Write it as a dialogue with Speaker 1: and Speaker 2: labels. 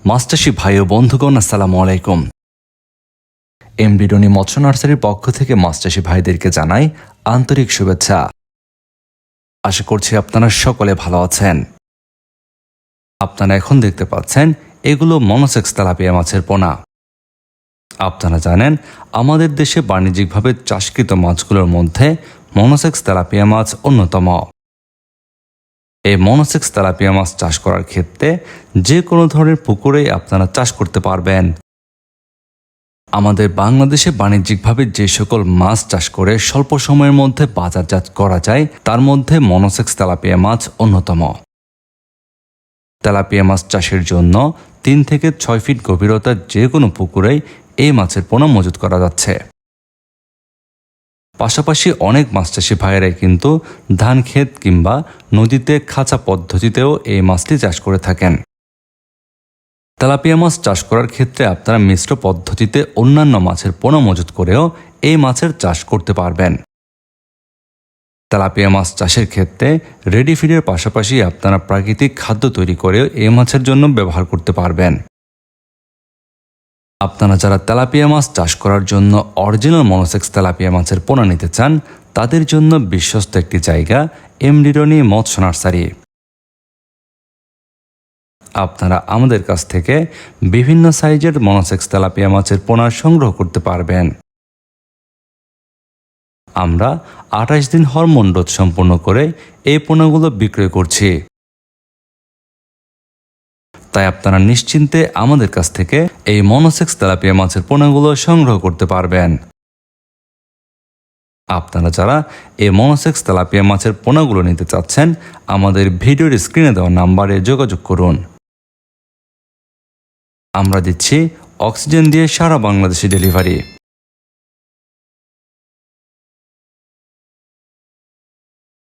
Speaker 1: মাছচাষী ভাই ও বন্ধুগণ, আসসালামু আলাইকুম। এমডি রনি মৎস্য নার্সারির পক্ষ থেকে মাছচাষী ভাইদেরকে জানাই আন্তরিক শুভেচ্ছা। আশা করছি আপনারা সকলে ভালো আছেন। আপনারা এখন দেখতে পাচ্ছেন এগুলো মনোসেক্স তেলাপিয়া মাছের পোনা। আপনারা জানেন আমাদের দেশে বাণিজ্যিকভাবে চাষকৃত মাছগুলোর মধ্যে মনোসেক্স তেলাপিয়া মাছ অন্যতম। এই মনোসেক্স তেলাপিয়া মাছ চাষ করার ক্ষেত্রে যে কোনো ধরনের পুকুরেই আপনারা চাষ করতে পারবেন। আমাদের বাংলাদেশে বাণিজ্যিকভাবে যে সকল মাছ চাষ করে স্বল্প সময়ের মধ্যে বাজারজাত করা যায় তার মধ্যে মনোসেক্স তেলাপিয়া মাছ অন্যতম। তেলাপিয়া মাছ চাষের জন্য 3 থেকে 6 ফিট গভীরতার যে কোনো পুকুরেই এই মাছের পোনা মজুত করা যাচ্ছে। পাশাপাশি অনেক মাছ চাষি ভাইয়েরাই কিন্তু ধান ক্ষেত কিংবা নদীতে খাঁচা পদ্ধতিতেও এই মাছটি চাষ করে থাকেন। তেলাপিয়া মাছ চাষ করার ক্ষেত্রে আপনারা মিশ্র পদ্ধতিতে অন্যান্য মাছের পোনা মজুত করেও এই মাছের চাষ করতে পারবেন। তেলাপিয়া মাছ চাষের ক্ষেত্রে রেডি ফিডের পাশাপাশি আপনারা প্রাকৃতিক খাদ্য তৈরি করেও এই মাছের জন্য ব্যবহার করতে পারবেন। আপনারা যারা তেলাপিয়া মাছ চাষ করার জন্য অরিজিনাল মনোসেক্স তেলাপিয়া মাছের পোনা নিতে চান তাদের জন্য বিশ্বস্ত একটি জায়গা এমডি রনি মৎস্য নার্সারি। আপনারা আমাদের কাছ থেকে বিভিন্ন সাইজের মনোসেক্স তেলাপিয়া মাছের পোনা সংগ্রহ করতে পারবেন। আমরা 28 দিন হরমোন ডোজ সম্পূর্ণ করে এই পোনাগুলো বিক্রয় করছি। তাই আপনারা নিশ্চিন্তে আমাদের কাছ থেকে এই মনোসেক্স তেলাপিয়া মাছের পোনাগুলো সংগ্রহ করতে পারবেন। আপনারা যারা এই মনোসেক্স তেলাপিয়া মাছের পোনাগুলো নিতে চাচ্ছেন আমাদের ভিডিওর স্ক্রিনে দেওয়া নাম্বারে যোগাযোগ করুন। আমরা দিচ্ছি অক্সিজেন দিয়ে সারা বাংলাদেশে ডেলিভারি।